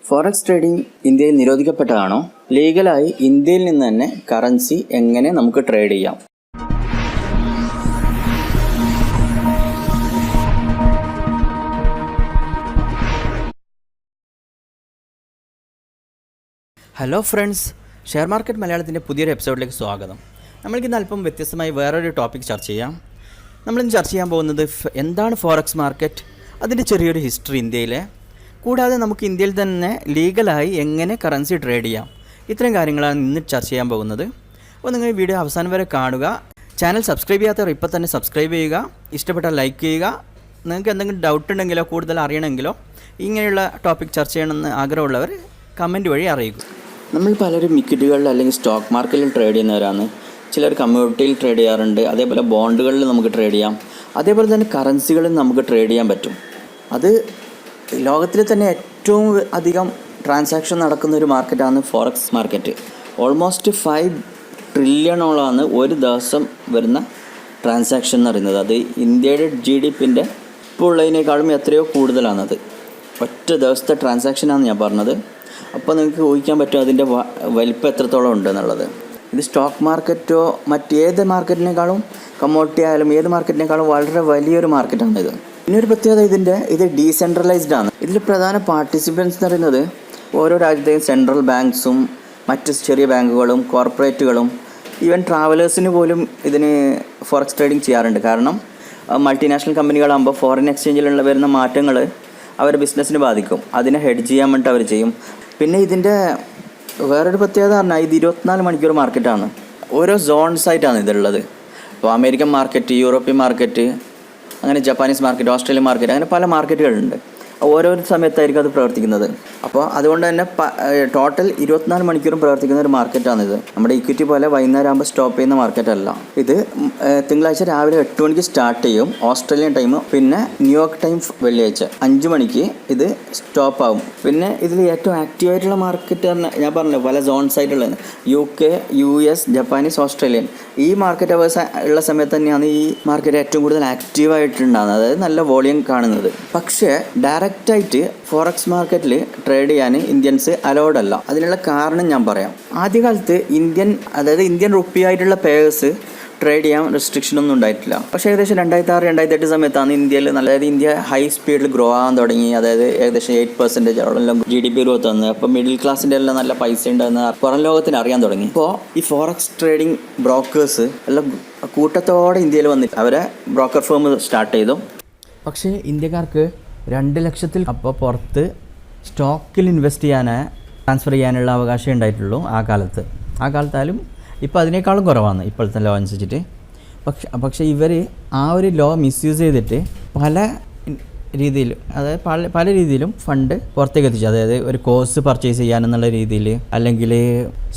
Forex trading ഇന്ത്യയിൽ നിരോധിക്കപ്പെട്ടതാണോ? ലീഗലായി ഇന്ത്യയിൽ നിന്ന് തന്നെ കറൻസി എങ്ങനെ നമുക്ക് ട്രേഡ് ചെയ്യാം? ഹലോ ഫ്രണ്ട്സ്, ഷെയർ മാർക്കറ്റ് മലയാളത്തിൻ്റെ പുതിയൊരു എപ്പിസോഡിലേക്ക് സ്വാഗതം. നമ്മൾക്കിന്ന് അല്പം വ്യത്യസ്തമായി വേറൊരു ടോപ്പിക് ചർച്ച ചെയ്യാം. നമ്മളിന്ന് ചർച്ച ചെയ്യാൻ പോകുന്നത് എന്താണ് ഫോറക്സ് മാർക്കറ്റ്, അതിൻ്റെ ചെറിയൊരു ഹിസ്റ്ററി ഇന്ത്യയിലെ, കൂടാതെ നമുക്ക് ഇന്ത്യയിൽ തന്നെ ലീഗലായി എങ്ങനെ കറൻസി ട്രേഡ് ചെയ്യാം. ഇത്തരം കാര്യങ്ങളാണ് ഇന്ന് ചർച്ച ചെയ്യാൻ പോകുന്നത്. അപ്പോൾ നിങ്ങൾ ഈ വീഡിയോ അവസാനം വരെ കാണുക. ചാനൽ സബ്സ്ക്രൈബ് ചെയ്യാത്തവർ ഇപ്പോൾ തന്നെ സബ്സ്ക്രൈബ് ചെയ്യുക. ഇഷ്ടപ്പെട്ടാൽ ലൈക്ക് ചെയ്യുക. നിങ്ങൾക്ക് എന്തെങ്കിലും ഡൗട്ട് ഉണ്ടെങ്കിലോ കൂടുതൽ അറിയണമെങ്കിലോ ഇങ്ങനെയുള്ള ടോപ്പിക് ചർച്ച ചെയ്യണമെന്ന് ആഗ്രഹമുള്ളവർ കമൻറ്റ് വഴി അറിയിക്കുക. നമ്മൾ പലരും ഇക്വിറ്റികളിൽ അല്ലെങ്കിൽ സ്റ്റോക്ക് മാർക്കറ്റിൽ ട്രേഡ് ചെയ്യുന്നവരാണ്. ചിലർ കമ്മ്യൂണിറ്റിയിൽ ട്രേഡ് ചെയ്യാറുണ്ട്. അതേപോലെ ബോണ്ടുകളിൽ നമുക്ക് ട്രേഡ് ചെയ്യാം. അതേപോലെ തന്നെ കറൻസികളിൽ നമുക്ക് ട്രേഡ് ചെയ്യാൻ പറ്റും. അത് ലോകത്തിൽ തന്നെ ഏറ്റവും അധികം ട്രാൻസാക്ഷൻ നടക്കുന്ന ഒരു മാർക്കറ്റാണ് ഫോറക്സ് മാർക്കറ്റ്. ഓൾമോസ്റ്റ് 5 ട്രില്യണോളാണ് ഒരു ദിവസം വരുന്ന ട്രാൻസാക്ഷൻ എന്ന് പറയുന്നത്. അത് ഇന്ത്യയുടെ GDPൻ്റെ ഇപ്പോൾ ഉള്ളതിനേക്കാളും എത്രയോ കൂടുതലാണത്. ഒറ്റ ദിവസത്തെ ട്രാൻസാക്ഷനാണ് ഞാൻ പറഞ്ഞത്. അപ്പോൾ നിങ്ങൾക്ക് ഊഹിക്കാൻ പറ്റും അതിൻ്റെ വലിപ്പം എത്രത്തോളം ഉണ്ട് എന്നുള്ളത്. ഇത് സ്റ്റോക്ക് മാർക്കറ്റോ മറ്റേത് മാർക്കറ്റിനേക്കാളും കമ്മോഡിറ്റി ആയാലും ഏത് മാർക്കറ്റിനേക്കാളും വളരെ വലിയൊരു മാർക്കറ്റാണിത്. പിന്നൊരു പ്രത്യേകത ഇത് ഡീസെൻട്രലൈസ്ഡ് ആണ്. ഇതിൽ പ്രധാന പാർട്ടിസിപ്പൻസ് എന്ന് പറയുന്നത് ഓരോ രാജ്യത്തെയും സെൻട്രൽ ബാങ്ക്സും മറ്റ് ചെറിയ ബാങ്കുകളും കോർപ്പറേറ്റുകളും ഈവൻ ട്രാവലേഴ്സിന് പോലും ഇതിന് ഫോറക്സ് ട്രേഡിംഗ് ചെയ്യാറുണ്ട്. കാരണം മൾട്ടിനാഷണൽ കമ്പനികളാകുമ്പോൾ ഫോറിൻ എക്സ്ചേഞ്ചിലുള്ള വരുന്ന മാറ്റങ്ങൾ അവരുടെ ബിസിനസ്സിന് ബാധിക്കും. അതിനെ ഹെഡ്ജ് ചെയ്യാൻ വേണ്ടിയിട്ട് അവർ ചെയ്യും. പിന്നെ ഇതിൻ്റെ വേറൊരു പ്രത്യേകത പറഞ്ഞാൽ ഇത് 24 മണിക്കൂർ മാർക്കറ്റാണ്. ഓരോ സോൺസായിട്ടാണ് ഇതുള്ളത്. ഇപ്പോൾ അമേരിക്കൻ മാർക്കറ്റ്, യൂറോപ്യൻ മാർക്കറ്റ്, അങ്ങനെ ജപ്പാനീസ് മാർക്കറ്റ്, ഓസ്ട്രേലിയൻ മാർക്കറ്റ്, അങ്ങനെ പല മാർക്കറ്റുകളുണ്ട്. ഓരോരോ സമയത്തായിരിക്കും അത് പ്രവർത്തിക്കുന്നത്. അപ്പോൾ അതുകൊണ്ട് തന്നെ ടോട്ടൽ 24 മണിക്കൂറും പ്രവർത്തിക്കുന്ന ഒരു മാർക്കറ്റാണിത്. നമ്മുടെ ഇക്വിറ്റി പോലെ വൈകുന്നേരം ആകുമ്പോൾ സ്റ്റോപ്പ് ചെയ്യുന്ന മാർക്കറ്റല്ല ഇത്. തിങ്കളാഴ്ച രാവിലെ 8 മണിക്ക് സ്റ്റാർട്ട് ചെയ്യും ഓസ്ട്രേലിയൻ ടൈം. പിന്നെ ന്യൂയോർക്ക് ടൈം വെള്ളിയാഴ്ച 5 മണിക്ക് ഇത് സ്റ്റോപ്പ് ആകും. പിന്നെ ഇതിൽ ഏറ്റവും ആക്റ്റീവായിട്ടുള്ള മാർക്കറ്റ് ഞാൻ പറഞ്ഞല്ലോ പല സോൺസ് ആയിട്ടുള്ളത് UK, US, ജപ്പാനീസ്, ഓസ്ട്രേലിയൻ. ഈ മാർക്കറ്റ് അവേഴ്സ് ഉള്ള സമയത്ത് തന്നെയാണ് ഈ മാർക്കറ്റ് ഏറ്റവും കൂടുതൽ ആക്റ്റീവായിട്ടുണ്ടാകുന്നത്, അതായത് നല്ല വോളിയം കാണുന്നത്. പക്ഷേ ഡയറക്റ്റായിട്ട് ഫോറക്സ് മാർക്കറ്റിൽ ട്രേഡ് ചെയ്യാൻ ഇന്ത്യൻസ് അലൗഡ് അല്ല. അതിനുള്ള കാരണം ഞാൻ പറയാം. ആദ്യകാലത്ത് ഇന്ത്യൻ റുപ്പി ആയിട്ടുള്ള പേഴ്സ് ട്രേഡ് ചെയ്യാൻ റെസ്ട്രിക്ഷൻ ഒന്നും ഉണ്ടായിട്ടില്ല. പക്ഷേ ഏകദേശം 2006-2008 സമയത്താണ് ഇന്ത്യ ഹൈ സ്പീഡിൽ ഗ്രോ ആകാൻ തുടങ്ങി. അതായത് ഏകദേശം 8% GDP ഗ്രോത്ത് വന്ന്. അപ്പോൾ മിഡിൽ ക്ലാസിൻ്റെ എല്ലാം നല്ല പൈസ ഉണ്ടെന്ന് പുറം ലോകത്തിന് അറിയാൻ തുടങ്ങി. ഇപ്പോൾ ഈ ഫോറക്സ് ട്രേഡിംഗ് ബ്രോക്കേഴ്സ് എല്ലാം കൂട്ടത്തോടെ ഇന്ത്യയിൽ വന്നിട്ട് അവരെ ബ്രോക്കർ ഫേം സ്റ്റാർട്ട് ചെയ്തു. പക്ഷേ ഇന്ത്യക്കാർക്ക് 2 ലക്ഷത്തിൽ അപ്പോൾ പുറത്ത് സ്റ്റോക്കിൽ ഇൻവെസ്റ്റ് ട്രാൻസ്ഫർ ചെയ്യാനുള്ള അവകാശം ഉണ്ടായിട്ടുള്ളൂ ആ കാലത്തായാലും. ഇപ്പോൾ അതിനേക്കാളും കുറവാണ് ഇപ്പോഴത്തെ ലോ അനുസരിച്ചിട്ട്. പക്ഷേ ഇവർ ആ ഒരു ലോ മിസ്യൂസ് ചെയ്തിട്ട് പല രീതിയിലും ഫണ്ട് പുറത്തേക്ക് എത്തിച്ചു. അതായത് ഒരു കോഴ്സ് പർച്ചേസ് ചെയ്യാനെന്നുള്ള രീതിയിൽ, അല്ലെങ്കിൽ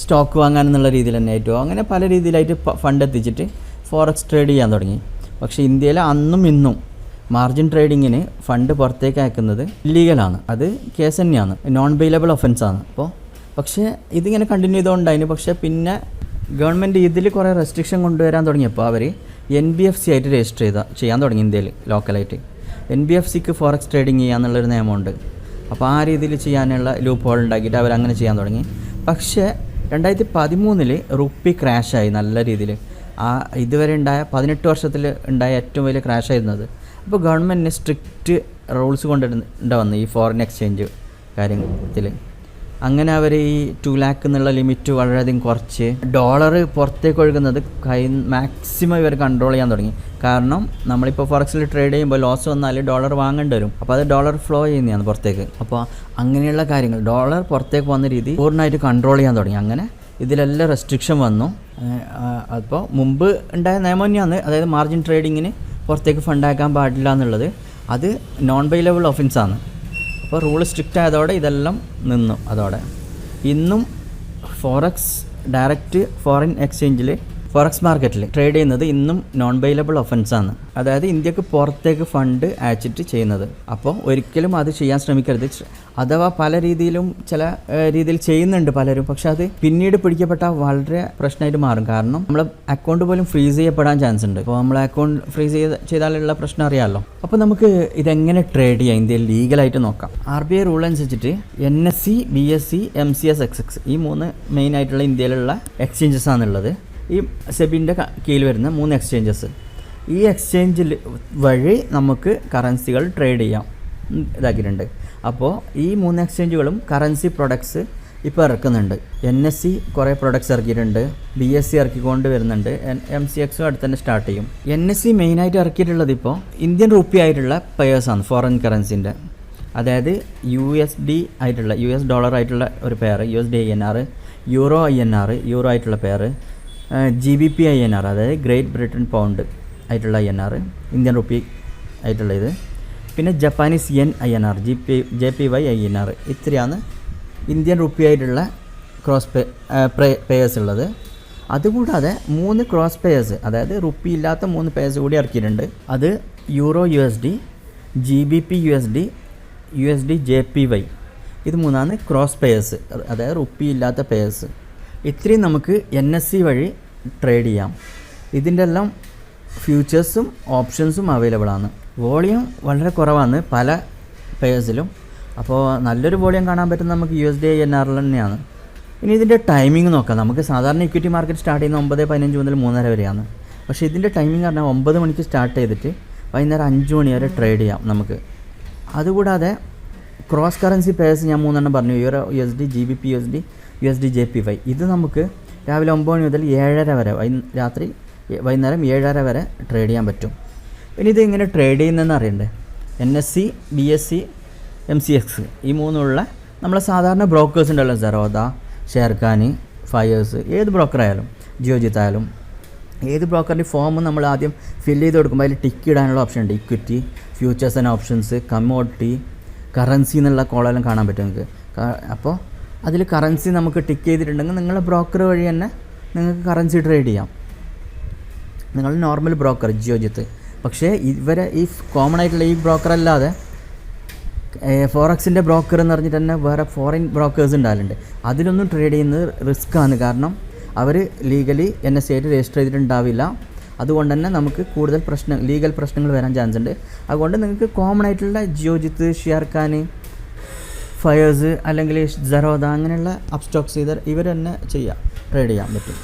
സ്റ്റോക്ക് വാങ്ങാനെന്നുള്ള രീതിയിൽ തന്നെ ആയിട്ടോ, അങ്ങനെ പല രീതിയിലായിട്ട് ഫണ്ട് എത്തിച്ചിട്ട് ഫോറക്സ് ട്രേഡ് ചെയ്യാൻ തുടങ്ങി. പക്ഷേ ഇന്ത്യയിൽ അന്നും ഇന്നും മാർജിൻ ട്രേഡിങ്ങിന് ഫണ്ട് പുറത്തേക്ക് അയക്കുന്നത് ഇല്ലീഗലാണ്. അത് കേസ് തന്നെയാണ്, നോൺ ബെയിലബിൾ ഒഫൻസാണ്. പക്ഷേ ഇതിങ്ങനെ കണ്ടിന്യൂ ചെയ്തുകൊണ്ടായിരുന്നു. പക്ഷേ പിന്നെ ഗവൺമെൻറ് ഇതിൽ കുറേ റെസ്ട്രിക്ഷൻ കൊണ്ടുവരാൻ തുടങ്ങിയപ്പോൾ അവർ NBFC ആയിട്ട് രജിസ്റ്റർ ചെയ്യാൻ തുടങ്ങി ഇന്ത്യയിൽ ലോക്കലായിട്ട്. NBFCക്ക് ഫോറക്സ് ട്രേഡിങ് ചെയ്യാന്നുള്ളൊരു നിയമമുണ്ട്. അപ്പോൾ ആ രീതിയിൽ ചെയ്യാനുള്ള ലൂപ്പ് ഹോൾ ഉണ്ടാക്കിയിട്ട് അവരങ്ങനെ ചെയ്യാൻ തുടങ്ങി. പക്ഷേ 2013 റുപ്പി ക്രാഷായി നല്ല രീതിയിൽ. ഇതുവരെ 18 വർഷത്തിൽ ഉണ്ടായ ഏറ്റവും വലിയ ക്രാഷായിരുന്നത്. അപ്പോൾ ഗവൺമെൻറ്റിന് സ്ട്രിക്റ്റ് റൂൾസ് കൊണ്ടുവന്നു ഈ ഫോറിൻ എക്സ്ചേഞ്ച് കാര്യത്തിൽ. അങ്ങനെ അവർ ഈ 2 lakh എന്നുള്ള ലിമിറ്റ് വളരെയധികം കുറച്ച് ഡോളർ പുറത്തേക്ക് ഒഴുകുന്നത് മാക്സിമം ഇവർ കൺട്രോൾ ചെയ്യാൻ തുടങ്ങി. കാരണം നമ്മളിപ്പോൾ ഫോറക്സിൽ ട്രേഡ് ചെയ്യുമ്പോൾ ലോസ് വന്നാൽ ഡോളർ വാങ്ങേണ്ടി വരും. അപ്പോൾ അത് ഡോളർ ഫ്ലോ ചെയ്യുന്നതാണ് പുറത്തേക്ക്. അപ്പോൾ അങ്ങനെയുള്ള കാര്യങ്ങൾ ഡോളർ പുറത്തേക്ക് വന്ന രീതി പൂർണ്ണമായിട്ട് കൺട്രോൾ ചെയ്യാൻ തുടങ്ങി. അങ്ങനെ ഇതിലെല്ലാം റെസ്ട്രിക്ഷൻ വന്നു. അപ്പോൾ മുമ്പ് ഉണ്ടായ നിയമം തന്നെയാണ്, അതായത് മാർജിൻ ട്രേഡിങ്ങിന് പുറത്തേക്ക് ഫണ്ടാക്കാൻ പാടില്ല എന്നുള്ളത്. അത് നോൺ ബെയിലബിൾ ഒഫൻസാണ്. അപ്പോൾ റൂൾ സ്ട്രിക്റ്റ് ആയതോടെ ഇതെല്ലാം നിന്നു. അതോടെ ഇന്നും ഫോറക്സ് ഡയറക്റ്റ് ഫോറിൻ എക്സ്ചേഞ്ചിൽ ഫോറക്സ് മാർക്കറ്റിൽ ട്രേഡ് ചെയ്യുന്നത് ഇന്നും നോൺ ബെയിലബിൾ ഒഫൻസാണ്. അതായത് ഇന്ത്യക്ക് പുറത്തേക്ക് ഫണ്ട് അയച്ചിട്ട് ചെയ്യുന്നത്. അപ്പോൾ ഒരിക്കലും അത് ചെയ്യാൻ ശ്രമിക്കരുത്. അഥവാ പല രീതിയിലും ചില രീതിയിൽ ചെയ്യുന്നുണ്ട് പലരും, പക്ഷെ അത് പിന്നീട് പിടിക്കപ്പെട്ടാൽ വളരെ പ്രശ്നമായിട്ട് മാറും. കാരണം നമ്മൾ അക്കൗണ്ട് പോലും ഫ്രീസ് ചെയ്യപ്പെടാൻ ചാൻസ് ഉണ്ട്. അപ്പോൾ നമ്മൾ അക്കൗണ്ട് ഫ്രീസ് ചെയ്താലുള്ള പ്രശ്നം അറിയാമല്ലോ. അപ്പോൾ നമുക്ക് ഇതെങ്ങനെ ട്രേഡ് ചെയ്യാം ഇന്ത്യയിൽ ലീഗലായിട്ട് നോക്കാം. RBI റൂൾ അനുസരിച്ചിട്ട് NSE, BSE, MCS, XX ഈ 3 മെയിൻ ആയിട്ടുള്ള ഇന്ത്യയിലുള്ള എക്സ്ചേഞ്ചസ് ആണുള്ളത്. ഈ സെബിൻ്റെ കീഴിൽ വരുന്ന 3 എക്സ്ചേഞ്ചസ്. ഈ എക്സ്ചേഞ്ചിൽ വഴി നമുക്ക് കറൻസികൾ ട്രേഡ് ചെയ്യാം ഇതാക്കിയിട്ടുണ്ട്. അപ്പോൾ ഈ 3 എക്സ്ചേഞ്ചുകളും കറൻസി പ്രൊഡക്ട്സ് ഇപ്പോൾ ഇറക്കുന്നുണ്ട്. NSE കുറേ പ്രൊഡക്ട്സ് ഇറക്കിയിട്ടുണ്ട്, BSE ഇറക്കിക്കൊണ്ട് വരുന്നുണ്ട്, MCX അടുത്ത് തന്നെ സ്റ്റാർട്ട് ചെയ്യും. NSE മെയിനായിട്ട് ഇറക്കിയിട്ടുള്ളത് ഇപ്പോൾ ഇന്ത്യൻ റുപ്പി ആയിട്ടുള്ള പെയേഴ്സാണ്, ഫോറിൻ കറൻസിൻ്റെ. അതായത് USD ആയിട്ടുള്ള US ഡോളർ ആയിട്ടുള്ള ഒരു പെയർ, USDINR, EURINR യൂറോ ആയിട്ടുള്ള പെയർ, GBPINR അതായത് ഗ്രേറ്റ് ബ്രിട്ടൻ പൗണ്ട് ആയിട്ടുള്ള INR, ഇന്ത്യൻ റുപ്പി ആയിട്ടുള്ള ഇത്, പിന്നെ ജപ്പാനീസ് yen INR, JPYINR ഇത്രയാണ് ഇന്ത്യൻ റുപ്പി ആയിട്ടുള്ള ക്രോസ് പേയേഴ്സ് ഉള്ളത്. അതുകൂടാതെ 3 ക്രോസ് പേയേഴ്സ്, അതായത് റുപ്പി ഇല്ലാത്ത 3 പേയേഴ്സ് കൂടി ഇറക്കിയിട്ടുണ്ട്. അത് EURUSD, GBPUSD, USD JPY. ഇത് 3 ക്രോസ് പേയേഴ്സ്, അതായത് റുപ്പി ഇല്ലാത്ത പേയേഴ്സ്. ഇത്രയും നമുക്ക് NSE വഴി ട്രേഡ് ചെയ്യാം. ഇതിൻ്റെ എല്ലാം ഫ്യൂച്ചേഴ്സും ഓപ്ഷൻസും അവൈലബിൾ ആണ്. വോളിയം വളരെ കുറവാണ് പല പേയേഴ്സിലും. അപ്പോൾ നല്ലൊരു വോളിയം കാണാൻ പറ്റുന്ന നമുക്ക് USDINR തന്നെയാണ്. ഇനി ഇതിൻ്റെ ടൈമിംഗ് നോക്കാം. നമുക്ക് സാധാരണ ഇക്വിറ്റി മാർക്കറ്റ് സ്റ്റാർട്ട് ചെയ്യുന്ന 9:15 മുതൽ 3:30 വരെയാണ്. പക്ഷേ ഇതിൻ്റെ ടൈമിംഗ് പറഞ്ഞാൽ 9 മണിക്ക് സ്റ്റാർട്ട് ചെയ്തിട്ട് വൈകുന്നേരം 5 മണി വരെ ട്രേഡ് ചെയ്യാം നമുക്ക്. അതുകൂടാതെ ക്രോസ് കറൻസി പേയേഴ്സ് ഞാൻ 3 പറഞ്ഞു, EURUSD, GBPUSD, USD JPY. ഇത് നമുക്ക് രാവിലെ 9 മണി മുതൽ 7:30 വരെ, വൈകുന്നേരം 7:30 വരെ ട്രേഡ് ചെയ്യാൻ പറ്റും. ഇനി ഇത് എങ്ങനെ ട്രേഡ് ചെയ്യുന്നതെന്ന് അറിയണ്ടേ. NSE, BSE, MCX ഈ 3 നമ്മളെ സാധാരണ ബ്രോക്കേഴ്സ് ഉണ്ടല്ലോ, സറോദ, ഷെയർഖാനി, ഫയേഴ്സ്, ഏത് ബ്രോക്കർ ആയാലും, ജിയോജിത്ത് ആയാലും, ഏത് ബ്രോക്കറിൻ്റെ ഫോം നമ്മൾ ആദ്യം ഫില്ല് ചെയ്ത് കൊടുക്കുമ്പോൾ അതിൽ ടിക്ക് ഇടാനുള്ള ഓപ്ഷൻ ഉണ്ട്. Equity, futures and options, commodity, currency എന്നുള്ള കോളെല്ലാം കാണാൻ പറ്റും നിങ്ങൾക്ക്. അപ്പോൾ അതിൽ കറൻസി നമുക്ക് ടിക്ക് ചെയ്തിട്ടുണ്ടെങ്കിൽ നിങ്ങളുടെ ബ്രോക്കർ വഴി തന്നെ നിങ്ങൾക്ക് കറൻസി ട്രേഡ് ചെയ്യാം. നിങ്ങൾ നോർമൽ ബ്രോക്കർ ജിയോജിത്ത്. പക്ഷേ ഇവരെ ഈ കോമൺ ആയിട്ടുള്ള ഈ ബ്രോക്കർ അല്ലാതെ ഫോറക്സിൻ്റെ ബ്രോക്കർ എന്ന് പറഞ്ഞിട്ട് തന്നെ വേറെ ഫോറിൻ ബ്രോക്കേഴ്സ് ഉണ്ടാകലുണ്ട്. അതിലൊന്നും ട്രേഡ് ചെയ്യുന്നത് റിസ്ക്കാണ്. കാരണം അവർ ലീഗലി NSE ആയിട്ട് രജിസ്റ്റർ ചെയ്തിട്ടുണ്ടാവില്ല. അതുകൊണ്ട് തന്നെ നമുക്ക് കൂടുതൽ ലീഗൽ പ്രശ്നങ്ങൾ വരാൻ ചാൻസ് ഉണ്ട്. അതുകൊണ്ട് നിങ്ങൾക്ക് കോമൺ ആയിട്ടുള്ള ജിയോജിത്ത്, ഷെയർഖാൻ, ഫയേഴ്സ് അല്ലെങ്കിൽ സറോദ അങ്ങനെയുള്ള അപ്സ്റ്റോക്സ് ഇവർ തന്നെ ട്രേഡ് ചെയ്യാൻ പറ്റും.